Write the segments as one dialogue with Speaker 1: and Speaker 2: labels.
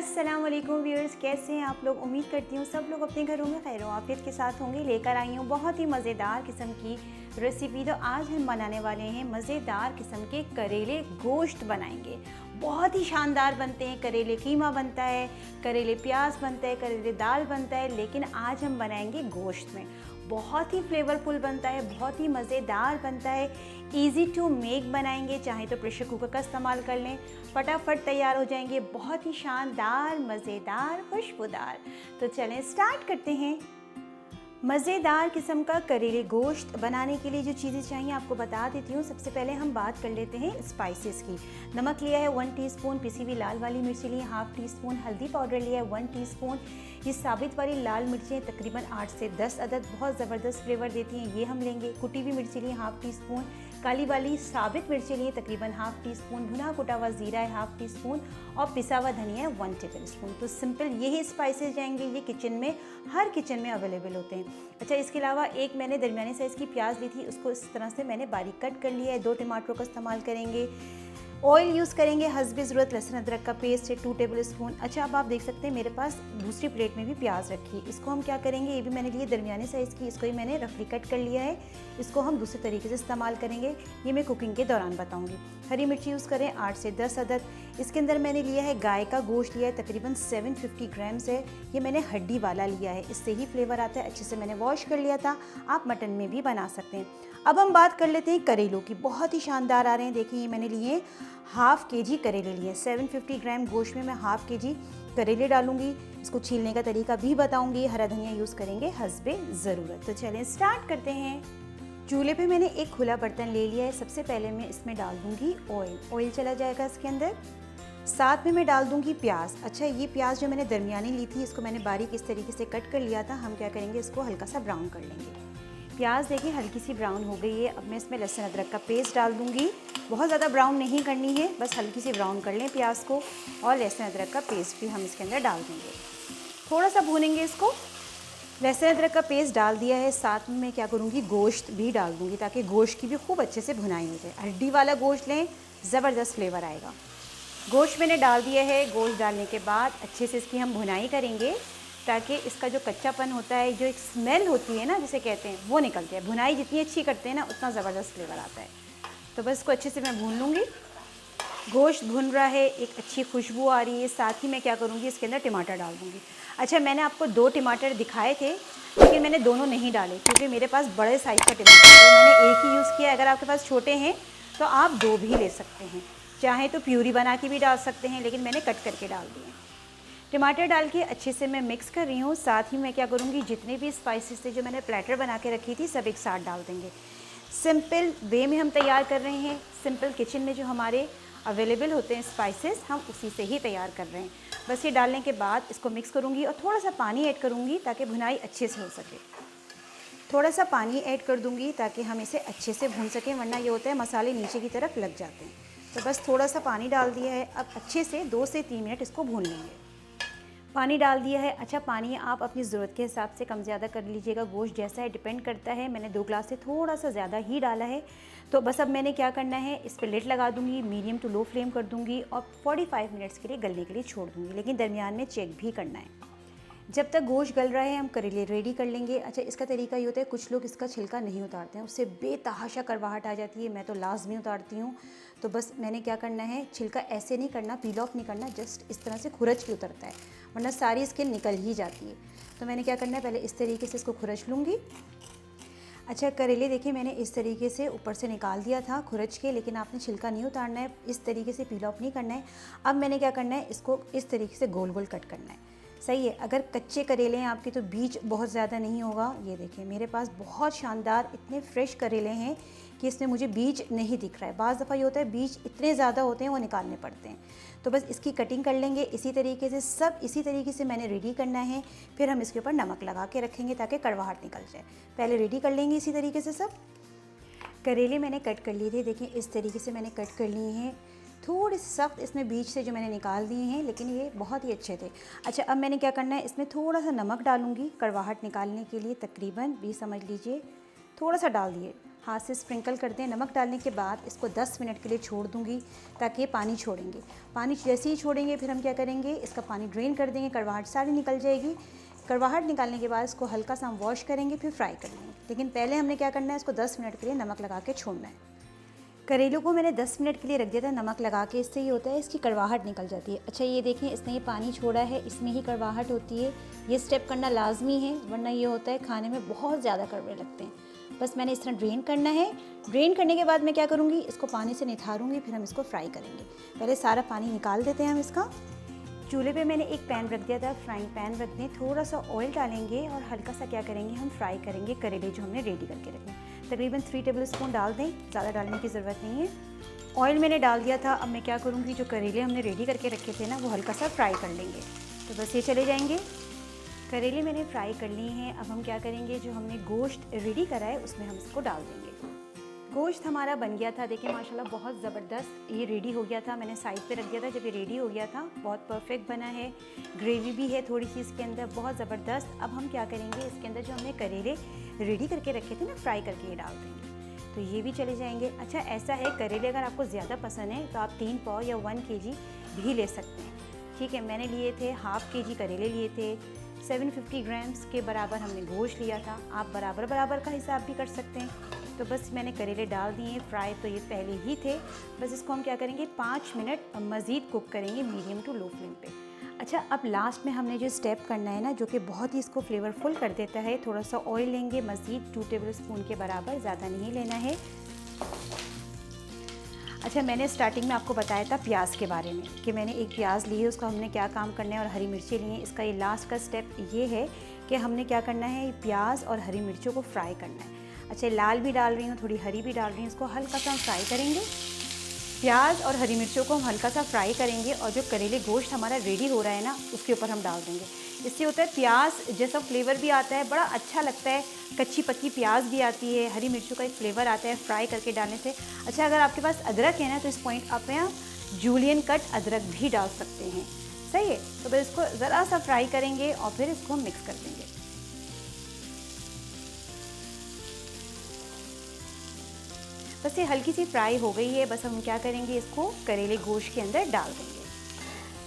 Speaker 1: अस्सलाम वालेकुम व्यूअर्स, कैसे हैं आप लोग। उम्मीद करती हूँ सब लोग अपने घरों में खैर आफियत के साथ होंगे। लेकर आई हूँ बहुत ही मज़ेदार किस्म की रेसिपी। तो आज हम बनाने वाले हैं मज़ेदार किस्म के करेले गोश्त बनाएंगे। बहुत ही शानदार बनते हैं। करेले कीमा बनता है, करेले प्याज बनता है, करेले दाल बनता है, लेकिन आज हम बनाएंगे गोश्त में। बहुत ही फ्लेवरफुल बनता है, बहुत ही मज़ेदार बनता है। इजी टू मेक बनाएंगे, चाहे तो प्रेशर कुकर का इस्तेमाल कर लें, फटाफट तैयार हो जाएंगे। बहुत ही शानदार, मज़ेदार, खुशबूदार। तो चलें स्टार्ट करते हैं। मज़ेदार किस्म का करेले गोश्त बनाने के लिए जो चीज़ें चाहिए आपको बता देती हूँ। सबसे पहले हम बात कर लेते हैं स्पाइसेस की। नमक लिया है 1 टीस्पून, पिसी हुई लाल वाली मिर्ची ली है 1/2 टीस्पून, हल्दी पाउडर लिया है 1 टीस्पून। ये साबित वाली लाल मिर्चें तकरीबन 8 से 10 अदद, बहुत ज़बरदस्त फ्लेवर देती हैं, ये हम लेंगे। कुटी हुई मिर्ची ली है 1/2 टीस्पून, काली वाली साबित मिर्ची ली है तकरीबन 1/2 टीस्पून, भुना कुटा हुआ ज़ीरा है 1/2 टीस्पून और पिसा हुआ धनिया है 1 टेबल स्पून। तो सिंपल यही स्पाइसेस जाएंगे। ये किचन में, हर किचन में अवेलेबल होते हैं। अच्छा, इसके अलावा एक मैंने दरमियानी साइज़ की प्याज ली थी, उसको इस तरह से मैंने बारीक कट कर लिया है। 2 टमाटरों का इस्तेमाल करेंगे। ऑयल यूज़ करेंगे हस्बे ज़रूरत। लहसुन अदरक का पेस्ट है 2 टेबल स्पून। अच्छा, अब आप देख सकते हैं मेरे पास दूसरी प्लेट में भी प्याज रखी है। इसको हम क्या करेंगे, ये भी मैंने लिए दरमियानी साइज़ की, इसको ही मैंने रफली कट कर लिया है। इसको हम दूसरे तरीके से इस्तेमाल करेंगे, ये मैं कुकिंग के दौरान बताऊँगी। हरी मिर्ची यूज़ करें 8 से 10 अदद। इसके अंदर मैंने लिया है गाय का गोश्त लिया है, तकरीबन 750 ग्राम्स है। ये मैंने हड्डी वाला लिया है, इससे ही फ्लेवर आता है। अच्छे से मैंने वॉश कर लिया था, आप मटन में भी बना सकते हैं। अब हम बात कर लेते हैं करेलों की। बहुत ही शानदार आ रहे हैं। देखिए, ये मैंने लिए 1/2 केजी करेले लिए। 750 ग्राम गोश्त में मैं 1/2 केजी करेले डालूंगी। इसको छीलने का तरीका भी बताऊंगी। हरा धनिया यूज़ करेंगे हस्बे ज़रूरत। तो चलें स्टार्ट करते हैं। चूल्हे पे मैंने एक खुला बर्तन ले लिया है। सबसे पहले मैं इसमें डाल दूंगी ऑयल। ऑयल चला जाएगा इसके अंदर। साथ में मैं डाल दूंगी प्याज। अच्छा, ये प्याज जो मैंने दरमियानी ली थी, इसको मैंने बारीक इस तरीके से कट कर लिया था। हम क्या करेंगे, इसको हल्का सा ब्राउन कर लेंगे। प्याज देखिए हल्की सी ब्राउन हो गई है। अब मैं इसमें लहसुन अदरक का पेस्ट डाल दूंगी। बहुत ज़्यादा ब्राउन नहीं करनी है, बस हल्की सी ब्राउन कर लें प्याज को। और लहसुन अदरक का पेस्ट भी हम इसके अंदर डाल देंगे। थोड़ा सा भूनेंगे इसको। लहसुन अदरक का पेस्ट डाल दिया है, साथ में मैं क्या करूँगी, गोश्त भी डाल दूँगी, ताकि गोश्त की भी खूब अच्छे से भुनाई हो जाए। हड्डी वाला गोश्त लें, ज़बरदस्त फ्लेवर आएगा। गोश्त मैंने डाल दिया है। गोश्त डालने के बाद अच्छे से इसकी हम भुनाई करेंगे, ताकि इसका जो कच्चापन होता है, जो एक स्मेल होती है ना जिसे कहते हैं, वो निकल जाए। भुनाई जितनी अच्छी करते हैं ना, उतना ज़बरदस्त फ्लेवर आता है। तो बस इसको अच्छे से मैं भून लूँगी। गोश्त भुन रहा है, एक अच्छी खुशबू आ रही है। साथ ही मैं क्या करूँगी, इसके अंदर टमाटर डाल दूँगी। अच्छा, मैंने आपको 2 टमाटर दिखाए थे, लेकिन मैंने दोनों नहीं डाले क्योंकि मेरे पास बड़े साइज़ का टमाटर है, तो मैंने एक ही यूज़ किया। अगर आपके पास छोटे हैं तो आप 2 भी ले सकते हैं, चाहे तो प्यूरी बना के भी डाल सकते हैं, लेकिन मैंने कट करके डाल दिए। टमाटर डाल के अच्छे से मैं मिक्स कर रही हूँ। साथ ही मैं क्या करूँगी, जितने भी स्पाइसेस थे जो मैंने प्लेटर बना के रखी थी, सब एक साथ डाल देंगे। सिंपल वे में हम तैयार कर रहे हैं। सिंपल किचन में जो हमारे अवेलेबल होते हैं स्पाइसेस, हम उसी से ही तैयार कर रहे हैं। बस ये डालने के बाद इसको मिक्स करूँगी और थोड़ा सा पानी ऐड करूँगी ताकि भुनाई अच्छे से हो सके। थोड़ा सा पानी ऐड कर दूँगी ताकि हम इसे अच्छे से भून सकें, वरना ये होता है मसाले नीचे की तरफ लग जाते हैं। तो बस थोड़ा सा पानी डाल दिया है। अब अच्छे से 2 से 3 मिनट इसको भून लेंगे। पानी डाल दिया है। अच्छा, पानी आप अपनी ज़रूरत के हिसाब से कम ज़्यादा कर लीजिएगा। गोश्त जैसा है डिपेंड करता है। मैंने 2 ग्लास से थोड़ा सा ज़्यादा ही डाला है। तो बस अब मैंने क्या करना है, इस पर लिड लगा दूंगी, मीडियम टू लो फ्लेम कर दूंगी और 45 मिनट्स के लिए गलने के लिए छोड़ दूंगी, लेकिन दरमियान में चेक भी करना है। जब तक गोश्त गल रहा है, हम करेले रेडी कर लेंगे। अच्छा, इसका तरीका ये होता है, कुछ लोग इसका छिलका नहीं उतारते हैं, उससे बेतहाशा करवाहट आ जाती है। मैं तो लाजमी उतारती हूँ। तो बस मैंने क्या करना है, छिलका ऐसे नहीं करना, पील ऑफ नहीं करना, जस्ट इस तरह से खुरच के उतरता है, वरना सारी स्किन निकल ही जाती है। तो मैंने क्या करना है, पहले इस तरीके से इसको खुरच लूँगी। अच्छा, करेले देखिए मैंने इस तरीके से ऊपर से निकाल दिया था खुरच के, लेकिन आपने छिलका नहीं उतारना है, इस तरीके से पील ऑफ नहीं करना है। अब मैंने क्या करना है, इसको इस तरीके से गोल गोल कट करना है। सही है। अगर कच्चे करेले हैं आपके तो बीज बहुत ज़्यादा नहीं होगा। ये देखिए मेरे पास बहुत शानदार इतने फ्रेश करेले हैं कि इसमें मुझे बीज नहीं दिख रहा है। बाज़ दफ़ा ये होता है बीज इतने ज़्यादा होते हैं, वो निकालने पड़ते हैं। तो बस इसकी कटिंग कर लेंगे इसी तरीके से। सब इसी तरीके से मैंने रेडी करना है। फिर हम इसके ऊपर नमक लगा के रखेंगे ताकि कड़वाहट निकल जाए। पहले रेडी कर लेंगे इसी तरीके से सब। करेले मैंने कट कर लिए थे, देखिए इस तरीके से मैंने कट कर लिए हैं। थोड़े सख्त इसमें बीज से जो मैंने निकाल दिए हैं, लेकिन ये बहुत ही अच्छे थे। अच्छा, अब मैंने क्या करना है, इसमें थोड़ा सा नमक डालूंगी कड़वाहट निकालने के लिए, तकरीबन भी समझ लीजिए थोड़ा सा डाल दिए, हाथ से स्प्रिंकल कर दें। नमक डालने के बाद इसको 10 मिनट के लिए छोड़ दूँगी ताकि ये पानी छोड़ेंगे। पानी जैसे ही छोड़ेंगे फिर हम क्या करेंगे, इसका पानी ड्रेन कर देंगे, कड़वाहट सारी निकल जाएगी। कड़वाहट निकालने के बाद इसको हल्का सा हम वॉश करेंगे, फिर फ्राई कर लेंगे। लेकिन पहले हमने क्या करना है, इसको 10 मिनट के लिए नमक लगा के छोड़ना है। करेलों को मैंने 10 मिनट के लिए रख दिया था नमक लगा के। इससे ये होता है इसकी कड़वाहट निकल जाती है। अच्छा ये देखें, इसने ये पानी छोड़ा है, इसमें ही कड़वाहट होती है। ये स्टेप करना लाजमी है, वरना ये होता है खाने में बहुत ज़्यादा कड़वे लगते हैं। बस मैंने इस तरह ड्रेन करना है। ड्रेन करने के बाद मैं क्या करूँगी, इसको पानी से निथारूँगी, फिर हम इसको फ्राई करेंगे। पहले सारा पानी निकाल देते हैं हम इसका। चूल्हे पे मैंने एक पैन रख दिया था, फ्राइंग पैन रख दें, थोड़ा सा ऑयल डालेंगे और हल्का सा क्या करेंगे, हम फ्राई करेंगे करेले जो हमने रेडी करके रखे। तकरीबन 3 टेबल स्पून डाल दें, ज़्यादा डालने की ज़रूरत नहीं है। ऑयल मैंने डाल दिया था। अब मैं क्या करूँगी, जो करेले हमने रेडी करके रखे थे ना, वो हल्का सा फ्राई कर लेंगे। तो बस ये चले जाएंगे। करेले मैंने फ्राई कर लिए हैं। अब हम क्या करेंगे, जो हमने गोश्त रेडी करा है उसमें हम इसको डाल देंगे। गोश्त हमारा बन गया था, देखिए माशाल्लाह बहुत ज़बरदस्त ये रेडी हो गया था। मैंने साइड पे रख दिया था जब ये रेडी हो गया था। बहुत परफेक्ट बना है, ग्रेवी भी है थोड़ी सी इसके अंदर, बहुत ज़बरदस्त। अब हम क्या करेंगे, इसके अंदर जो हमने करेले रेडी करके रखे थे ना, फ्राई करके ये डाल देंगे। तो ये भी चले जाएंगे। अच्छा ऐसा है, करेले अगर आपको ज़्यादा पसंद है तो आप 3 पाव या 1 kg भी ले सकते हैं। ठीक है, मैंने लिए थे ½ kg करेले लिए थे, 750 ग्राम्स के बराबर हमने गोश्त लिया था। आप बराबर बराबर का हिसाब भी कर सकते हैं। तो बस मैंने करेले डाल दिए फ्राई, तो ये पहले ही थे। बस इसको हम क्या करेंगे, 5 मिनट मज़ीद कुक करेंगे मीडियम टू लो फ्लेम पे। अच्छा अब लास्ट में हमने जो स्टेप करना है ना, जो कि बहुत ही इसको फ्लेवरफुल कर देता है, थोड़ा सा ऑयल लेंगे मज़ीद 2 टेबल स्पून के बराबर, ज़्यादा नहीं लेना है। अच्छा मैंने स्टार्टिंग में आपको बताया था प्याज के बारे में कि मैंने एक प्याज ली है, उसका हमने क्या काम करना है, और हरी मिर्ची ली हैं। इसका ये लास्ट का स्टेप ये है कि हमने क्या करना है, प्याज और हरी मिर्चों को फ्राई करना है। अच्छा लाल भी डाल रही हूँ, थोड़ी हरी भी डाल रही हूँ, इसको हल्का सा हम फ्राई करेंगे। प्याज और हरी मिर्चों को हम हल्का सा फ्राई करेंगे और जो करेले गोश्त हमारा रेडी हो रहा है ना, उसके ऊपर हम डाल देंगे। इससे होता है प्याज जैसा फ्लेवर भी आता है, बड़ा अच्छा लगता है। कच्ची पक्की प्याज भी आती है, हरी मिर्चों का एक फ्लेवर आता है फ्राई करके डालने से। अच्छा अगर आपके पास अदरक है ना, तो इस पॉइंट आप यहाँ जूलियन कट अदरक भी डाल सकते हैं। सही है, तो बस इसको ज़रा सा फ्राई करेंगे और फिर इसको हम मिक्स कर देंगे। बस ये हल्की सी फ्राई हो गई है। बस हम क्या करेंगे, इसको करेले गोश्त के अंदर डाल देंगे।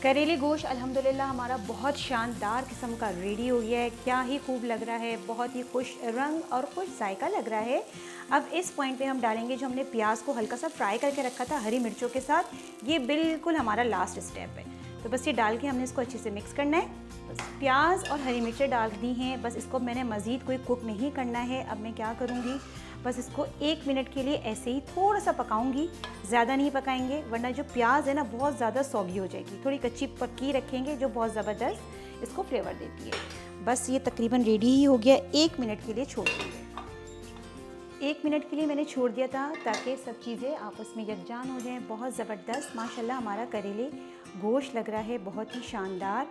Speaker 1: करेले गोश्त अल्हम्दुलिल्लाह हमारा बहुत शानदार किस्म का रेडी हो गया है। क्या ही खूब लग रहा है, बहुत ही खुश रंग और खुश जायका लग रहा है। अब इस पॉइंट पे हम डालेंगे जो हमने प्याज को हल्का सा फ्राई करके रखा था हरी मिर्चों के साथ। ये बिल्कुल हमारा लास्ट स्टेप है। तो बस ये डाल के हमने इसको अच्छे से मिक्स करना है। बस प्याज और हरी मिर्चें डाल दी हैं, बस इसको मैंने मज़ीद कोई कुक नहीं करना है। अब मैं क्या करूँगी, बस इसको 1 मिनट के लिए ऐसे ही थोड़ा सा पकाऊंगी, ज़्यादा नहीं पकाएंगे वरना जो प्याज है ना बहुत ज़्यादा सौगी हो जाएगी। थोड़ी कच्ची पक्की रखेंगे जो बहुत ज़बरदस्त इसको फ्लेवर देती है। बस ये तकरीबन रेडी ही हो गया। 1 मिनट के लिए छोड़ देंगे। 1 मिनट के लिए मैंने छोड़ दिया था ताकि सब चीज़ें आपस में यकजान हो जाएं। बहुत ज़बरदस्त माशाल्लाह हमारा करेले गोश्त लग रहा है, बहुत ही शानदार,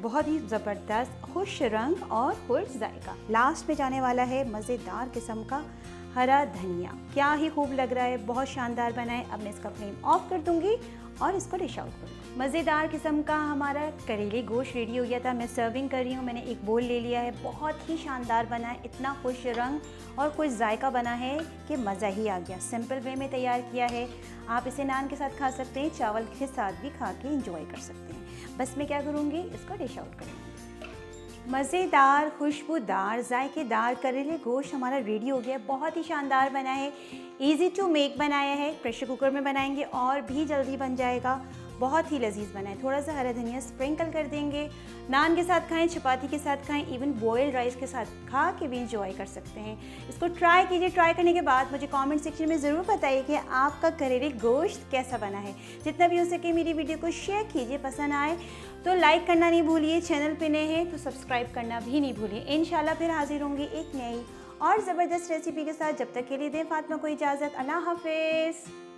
Speaker 1: बहुत ही ज़बरदस्त, खुश रंग और खुश जायका। लास्ट में जाने वाला है मज़ेदार किस्म का हरा धनिया। क्या ही खूब लग रहा है, बहुत शानदार बना है। अब मैं इसका फ्लेम ऑफ कर दूंगी और इसको डिश आउट कर दूँगी। मज़ेदार किस्म का हमारा करेले गोश्त रेडी हो गया था। मैं सर्विंग कर रही हूँ, मैंने एक बोल ले लिया है। बहुत ही शानदार बना है, इतना खुश रंग और खुश जायका बना है कि मज़ा ही आ गया। सिंपल वे में तैयार किया है। आप इसे नान के साथ खा सकते हैं, चावल के साथ भी खा के इंजॉय कर सकते हैं। बस मैं क्या करूँगी, इसको डिश आउट करूँगी। मज़ेदार, खुशबूदार, जायकेदार करेले गोश्त हमारा रेडी हो गया। बहुत ही शानदार बना है, इजी टू मेक बनाया है। प्रेशर कुकर में बनाएंगे और भी जल्दी बन जाएगा। बहुत ही लजीज बना है। थोड़ा सा हरा धनिया स्प्रिंकल कर देंगे। नान के साथ खाएं, चपाती के साथ खाएं, इवन बॉयल्ड राइस के साथ खा के भी इंजॉय कर सकते हैं। इसको ट्राई कीजिए। ट्राई करने के बाद मुझे कमेंट सेक्शन में ज़रूर बताइए कि आपका करेले गोश्त कैसा बना है। जितना भी हो सके मेरी वीडियो को शेयर कीजिए। पसंद आए तो लाइक करना नहीं भूलिए। चैनल पे नए हैं तो सब्सक्राइब करना भी नहीं भूलिए। इंशाल्लाह फिर हाजिर होंगी एक नई और ज़बरदस्त रेसिपी के साथ। जब तक के लिए दें फातिमा को इजाज़त। अल्लाह हाफिज़।